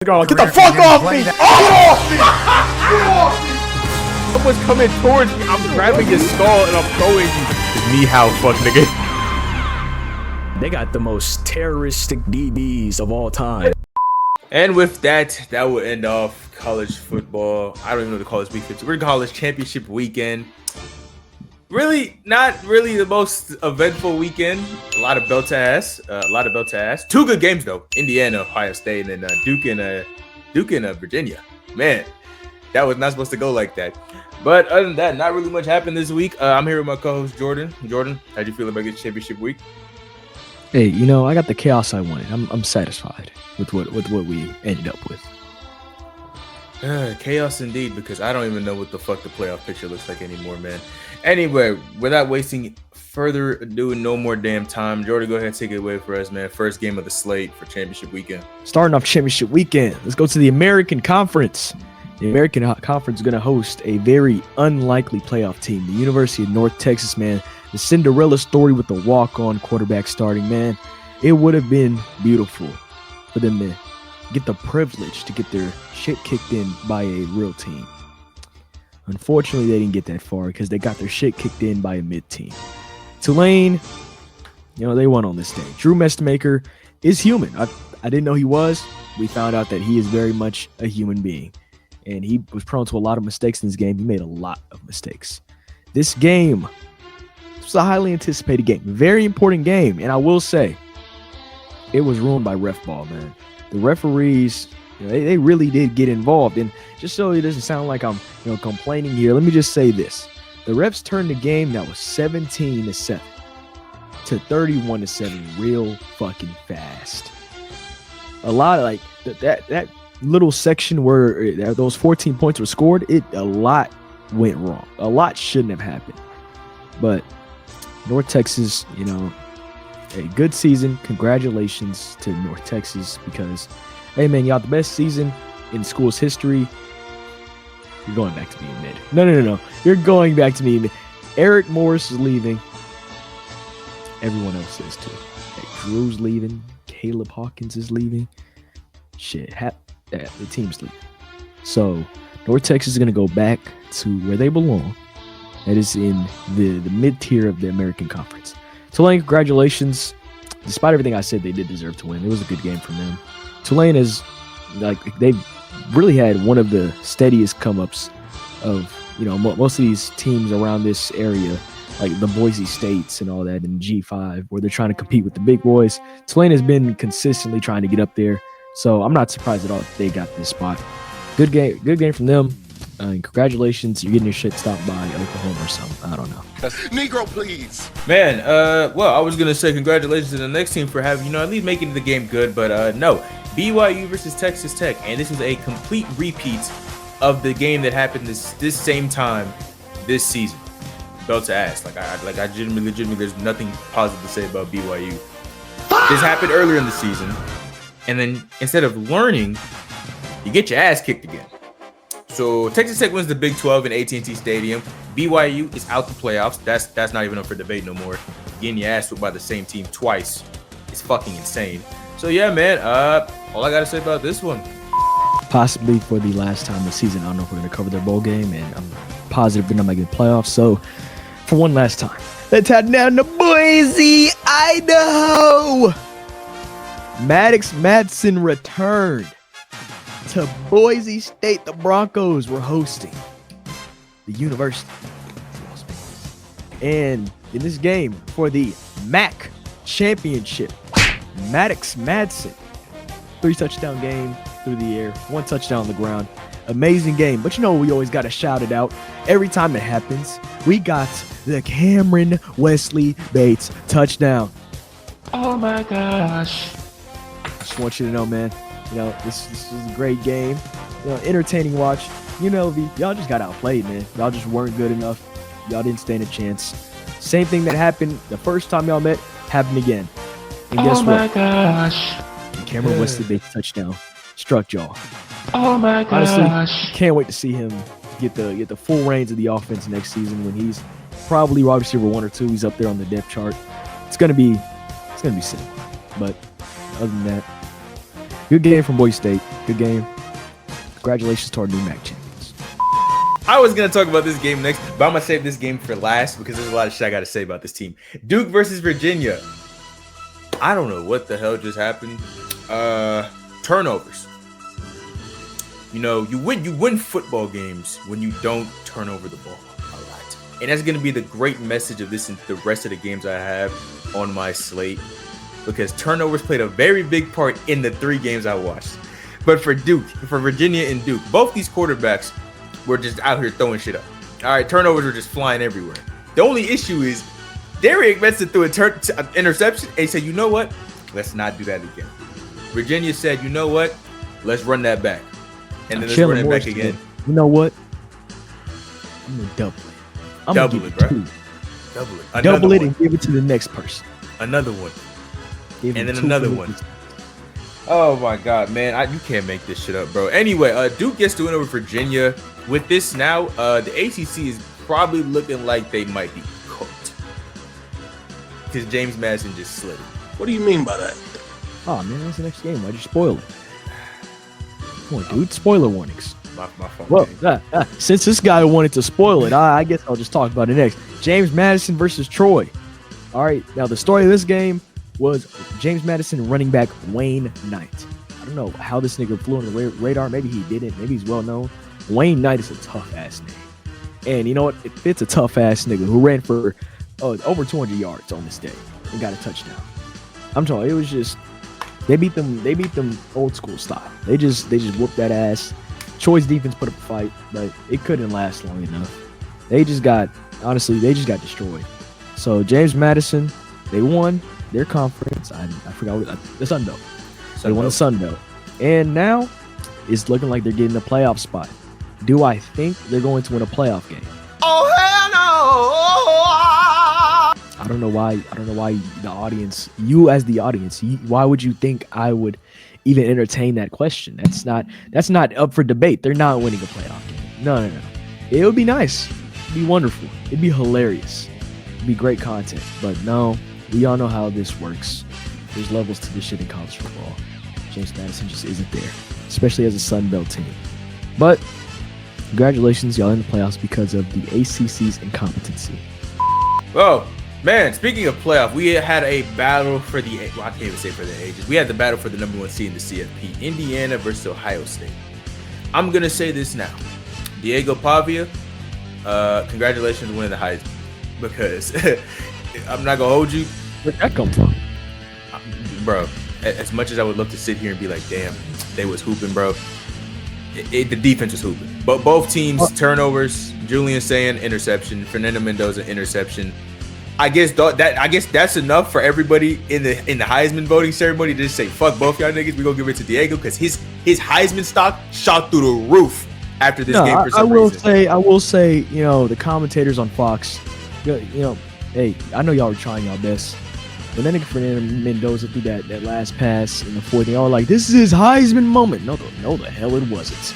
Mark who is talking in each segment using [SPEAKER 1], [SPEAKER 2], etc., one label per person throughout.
[SPEAKER 1] going on? Get the fuck off me! Get off me! Get off me! Someone's coming towards me. I'm grabbing his skull and I'm throwing you. It's me, how fuck nigga.
[SPEAKER 2] They got the most terroristic DBs of all time.
[SPEAKER 1] And with that, that will end off college football. I don't even know what to call this week 15. We're in college championship weekend. Really, not really the most eventful weekend. A lot of belt to ass. Two good games though. Indiana, Ohio State, and then Duke and Virginia. Man, that was not supposed to go like that. But other than that, not really much happened this week. I'm here with my co-host Jordan. Jordan, how'd you feel about this championship week?
[SPEAKER 2] Hey, you know, I got the chaos I wanted. I'm satisfied with what we ended up with.
[SPEAKER 1] Chaos indeed, because I don't even know what the fuck the playoff picture looks like anymore, man. Anyway, without wasting further ado, no more damn time, Jordan, go ahead and take it away for us, man. First game of the slate for championship weekend.
[SPEAKER 2] Starting off championship weekend, let's go to the American Conference. The American Conference is going to host a very unlikely playoff team, the University of North Texas, man. The Cinderella story with the walk-on quarterback starting, man. It would have been beautiful for them to get the privilege to get their shit kicked in by a real team. Unfortunately, they didn't get that far because they got their shit kicked in by a mid-team. Tulane, you know, they won on this day. Drew Mestmaker is human. I didn't know he was. We found out that he is very much a human being. And he was prone to a lot of mistakes in this game. He made a lot of mistakes. This game was a highly anticipated game. Very important game. And I will say, it was ruined by ref ball, man. The referees, you know, they really did get involved. And just so it doesn't sound like I'm, you know, complaining here, let me just say this. The refs turned the game that was 17-7 to 31-7 real fucking fast. A lot of like that little section where those 14 points were scored, a lot went wrong. A lot shouldn't have happened. But North Texas, you know, a good season. Congratulations to North Texas because, hey, man, y'all the best season in school's history. You're going back to being mid. No. You're going back to being mid. Eric Morris is leaving. Everyone else is too. Like, Drew's leaving. Caleb Hawkins is leaving. Shit, the team's leaving. So North Texas is going to go back to where they belong. That is in the mid-tier of the American Conference. Tulane, congratulations. Despite everything I said, they did deserve to win. It was a good game from them. Tulane is, like, they've really had one of the steadiest come-ups of, you know, most of these teams around this area, like the Boise States and all that in G5, where they're trying to compete with the big boys. Tulane has been consistently trying to get up there, so I'm not surprised at all if they got this spot. Good game from them. And congratulations, you're getting your shit stopped by Oklahoma or something. I don't know.
[SPEAKER 3] Negro, please.
[SPEAKER 1] Man, well, I was going to say congratulations to the next team for having, you know, at least making the game good. But no, BYU versus Texas Tech. And this was a complete repeat of the game that happened this same time this season. Belt to ass. Like I legitimately, there's nothing positive to say about BYU. This happened earlier in the season. And then instead of learning, you get your ass kicked again. So Texas Tech wins the Big 12 in AT&T Stadium. BYU is out the playoffs. That's not even up for debate no more. Getting your ass whipped by the same team twice is fucking insane. So yeah, man. All I gotta say about this one.
[SPEAKER 2] Possibly for the last time this season. I don't know if we're gonna cover their bowl game, and I'm positive they're not making the playoffs. So for one last time, let's head down to Boise, Idaho. Maddox Madsen returned to Boise State. The Broncos were hosting the University of Las Vegas. And in this game for the MAC championship, Maddox Madsen, 3-touchdown game through the air, 1 touchdown on the ground. Amazing game. But you know, we always got to shout it out every time it happens. We got the Cameron Wesley Bates touchdown.
[SPEAKER 3] Oh my gosh.
[SPEAKER 2] Just want you to know, man, you know, this was a great game. You know, entertaining watch. UNLV, y'all just got outplayed, man. Y'all just weren't good enough. Y'all didn't stand a chance. Same thing that happened the first time y'all met happened again. And guess what?
[SPEAKER 3] Oh my gosh.
[SPEAKER 2] The Cameron Wesley Bates touchdown struck y'all.
[SPEAKER 3] Oh my gosh.
[SPEAKER 2] Honestly, can't wait to see him get the full reins of the offense next season when he's probably wide receiver 1 or 2. He's up there on the depth chart. It's gonna be sick. But other than that, good game from Boise State. Good game. Congratulations to our new MAC champions.
[SPEAKER 1] I was going to talk about this game next, but I'm going to save this game for last because there's a lot of shit I got to say about this team. Duke versus Virginia. I don't know what the hell just happened. Turnovers. You know, you win football games when you don't turn over the ball a lot. And that's going to be the great message of this and the rest of the games I have on my slate, because turnovers played a very big part in the 3 games I watched. But for Virginia and Duke, both these quarterbacks were just out here throwing shit up. All right, turnovers were just flying everywhere. The only issue is Derrick Benson threw an interception and he said, you know what? Let's not do that again. Virginia said, you know what? Let's run that back. And then let's run it back again.
[SPEAKER 2] You know what? I'm going to double it.
[SPEAKER 1] Double it, bro.
[SPEAKER 2] Double it and give it to the next person.
[SPEAKER 1] Another one. And then another one. Oh my God, man. You can't make this shit up, bro. Anyway, Duke gets to win over Virginia. With this now, the ACC is probably looking like they might be cooked. Because James Madison just slid it.
[SPEAKER 3] What do you mean by that?
[SPEAKER 2] Oh, man, that's the next game. Why'd you spoil it? Come on, dude. Spoiler warnings.
[SPEAKER 1] My fault.
[SPEAKER 2] Well, since this guy wanted to spoil it, I guess I'll just talk about it next. James Madison versus Troy. All right, now the story of this game was James Madison running back Wayne Knight. I don't know how this nigga flew on the radar. Maybe he didn't. Maybe he's well known. Wayne Knight is a tough-ass name. And you know what? It fits a tough-ass nigga who ran for over 200 yards on this day and got a touchdown. I'm telling you, it was just they beat them old school style. They just whooped that ass. Troy's defense put up a fight, but it couldn't last long enough. They just got destroyed. So James Madison, they won their conference. I forgot the Sun Belt. They won the Sun Belt, and now it's looking like they're getting a playoff spot. Do I think they're going to win a playoff game?
[SPEAKER 3] Oh hell no!
[SPEAKER 2] I don't know why the audience, you as the audience, why would you think I would even entertain that question? That's not up for debate. They're not winning a playoff game. No. It would be nice. It'd be wonderful. It'd be hilarious. It'd be great content. But no, we all know how this works. There's levels to this shit in college football. James Madison just isn't there, especially as a Sun Belt team. But congratulations, y'all in the playoffs because of the ACC's incompetency.
[SPEAKER 1] Oh, man, speaking of playoff, we had a battle for the, well, I can't even say for the ages. We had the battle for the number 1 seed in the CFP, Indiana versus Ohio State. I'm going to say this now. Diego Pavia, congratulations on winning the Heisman, because I'm not going to hold you.
[SPEAKER 2] Where'd that come from?
[SPEAKER 1] Bro, as much as I would love to sit here and be like, damn, they was hooping, bro. The defense was hooping. But both teams, turnovers, Julian Saying, interception, Fernando Mendoza, interception. I guess that's enough for everybody in the Heisman voting ceremony to just say, fuck both y'all niggas, we gonna give it to Diego, because his Heisman stock shot through the roof after this game for some reason.
[SPEAKER 2] I will say, you know, the commentators on Fox, you know, hey, I know y'all were trying y'all best. When that nigga Fernando Mendoza threw that last pass in the fourth, they all like, this is his Heisman moment. No, the hell it wasn't.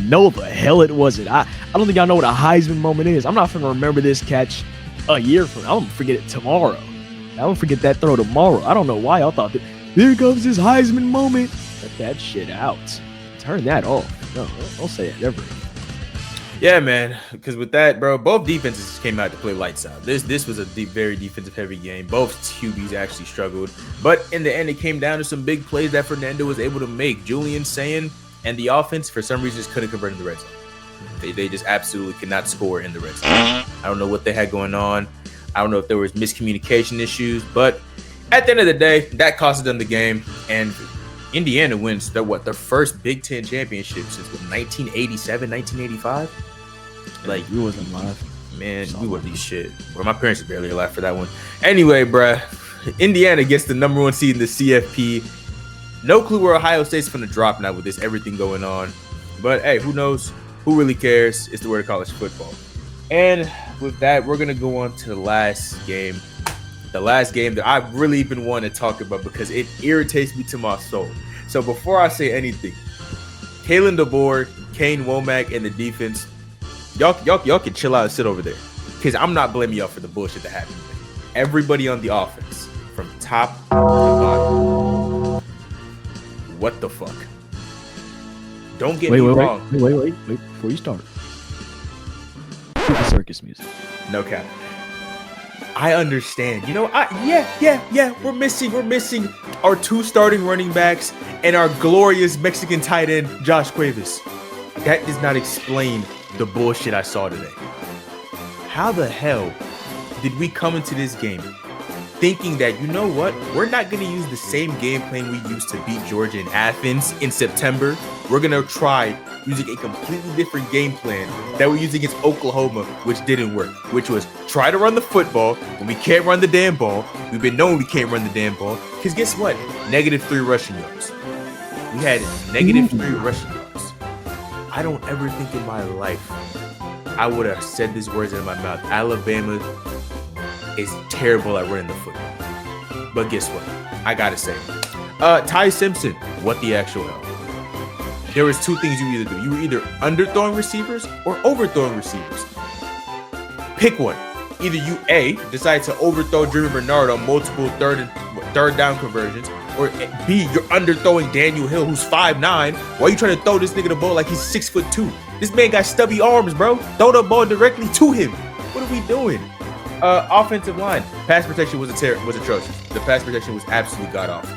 [SPEAKER 2] No, the hell it wasn't. I don't think y'all know what a Heisman moment is. I'm not gonna remember this catch a year from now. I'm gonna forget it tomorrow. I'm gonna forget that throw tomorrow. I don't know why y'all thought that. Here comes his Heisman moment. Cut that shit out. Turn that off. No, don't say that ever.
[SPEAKER 1] Yeah, man, because with that, bro, both defenses came out to play lights out. This was a very defensive heavy game. Both QBs actually struggled, but in the end, it came down to some big plays that Fernando was able to make. Julian Saying and the offense, for some reason, just couldn't convert in the red zone. They just absolutely could not score in the red zone. I don't know what they had going on. I don't know if there was miscommunication issues, but at the end of the day, that costed them the game. And Indiana wins their first Big Ten championship since 1987, 1985. Like,
[SPEAKER 2] you wasn't alive.
[SPEAKER 1] Man, we were these shit. Well, my parents are barely alive for that one. Anyway, bruh, Indiana gets the number 1 seed in the CFP. No clue where Ohio State's gonna drop now with everything going on. But hey, who knows? Who really cares? It's the word of college football. And with that, we're gonna go on to the last game. The last game that I've really been wanting to talk about because it irritates me to my soul. So before I say anything, Kalen DeBoer, Kane Womack, and the defense, y'all can chill out and sit over there, because I'm not blaming y'all for the bullshit that happened. Everybody on the offense, from top to bottom. What the fuck? Don't get me wrong.
[SPEAKER 2] Wait. Before you start. Put the circus music.
[SPEAKER 1] No cap. I understand. You know, yeah. We're missing our 2 starting running backs and our glorious Mexican tight end, Josh Cuevas. That does not explain the bullshit I saw today. How the hell did we come into this game thinking that, you know what, we're not going to use the same game plan we used to beat Georgia in Athens in September. We're going to try using a completely different game plan that we used against Oklahoma, which didn't work, which was try to run the football when we can't run the damn ball. We've been knowing we can't run the damn ball because guess what? -3 rushing yards. We had -3 rushing yards. I don't ever think in my life I would have said these words in my mouth. Alabama is terrible at running the football. But guess what? I gotta say, Ty Simpson, what the actual hell? There was 2 things you either do. You were either underthrowing receivers or overthrowing receivers. Pick one. Either you A, decide to overthrow Jimmy Bernard on multiple third down conversions, or B, you're underthrowing Daniel Hill, who's 5'9". Why are you trying to throw this nigga the ball like he's 6'2"? This man got stubby arms, bro. Throw the ball directly to him. What are we doing? Offensive line. Pass protection was atrocious. The pass protection was absolutely god-awful.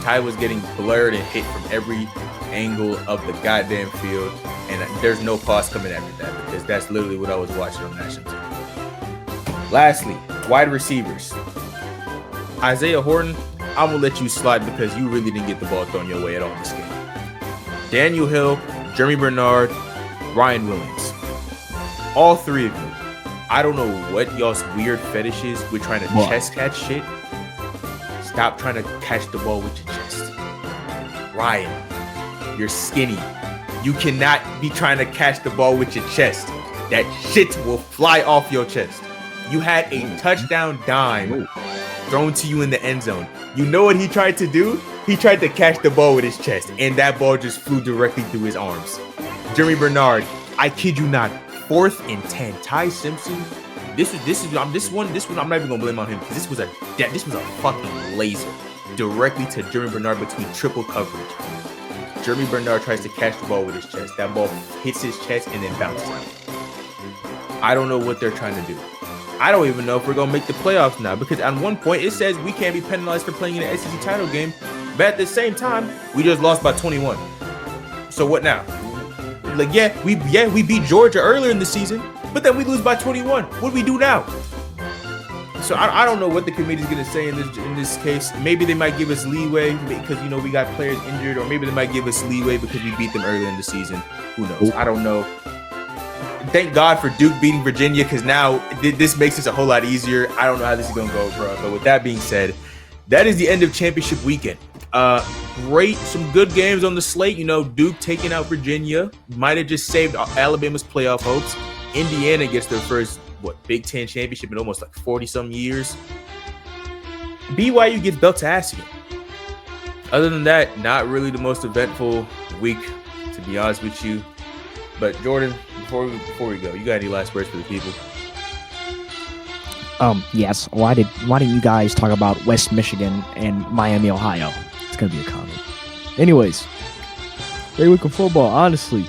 [SPEAKER 1] Ty was getting blurred and hit from every angle of the goddamn field, and there's no pause coming after that because that's literally what I was watching on national TV. Lastly, wide receivers. Isaiah Horton, I'm going to let you slide because you really didn't get the ball thrown your way at all in this game. Daniel Hill, Jeremy Bernard, Ryan Williams. All 3 of you. I don't know what y'all's weird fetish is with trying to chest catch shit. Stop trying to catch the ball with your chest. Ryan, you're skinny. You cannot be trying to catch the ball with your chest. That shit will fly off your chest. You had a touchdown dime thrown to you in the end zone. You know what he tried to do? He tried to catch the ball with his chest, and that ball just flew directly through his arms. Jeremy Bernard, I kid you not, 4th and 10. Ty Simpson, this one. I'm not even gonna blame on him because this was a fucking laser directly to Jeremy Bernard between triple coverage. Jeremy Bernard tries to catch the ball with his chest. That ball hits his chest and then bounces out. I don't know what they're trying to do. I don't even know if we're going to make the playoffs now because at one point it says we can't be penalized for playing in an SEC title game, but at the same time, we just lost by 21. So what now? Like, we beat Georgia earlier in the season, but then we lose by 21. What do we do now? So I don't know what the committee's going to say in this case. Maybe they might give us leeway because, you know, we got players injured, or maybe they might give us leeway because we beat them earlier in the season. Who knows? I don't know. Thank God for Duke beating Virginia because now this makes this a whole lot easier. I don't know how this is going to go, bro. But with that being said, that is the end of championship weekend. Some good games on the slate. You know, Duke taking out Virginia might have just saved Alabama's playoff hopes. Indiana gets their first, Big Ten championship in almost like 40-some years. BYU gets belt to ass again. Other than that, not really the most eventful week, to be honest with you. But Jordan, before we go, you got any last words for the people?
[SPEAKER 2] Yes. Why didn't you guys talk about West Michigan and Miami, Ohio? It's gonna be a comment. Anyways, great week of football. Honestly,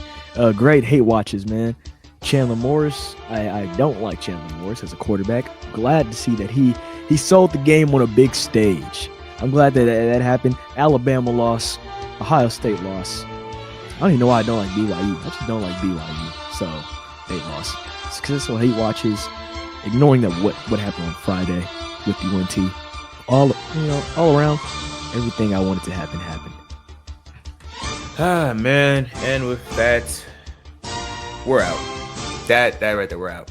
[SPEAKER 2] great hate watches, man. Chandler Morris, I don't like Chandler Morris as a quarterback. Glad to see that he sold the game on a big stage. I'm glad that happened. Alabama lost, Ohio State lost. I don't even know why I don't like BYU. I just don't like BYU. So they lost. It's because it's all hate watches, ignoring that what happened on Friday with the UNT. All around, everything I wanted to happen happened.
[SPEAKER 1] Ah man, and with that, we're out. That right there, we're out.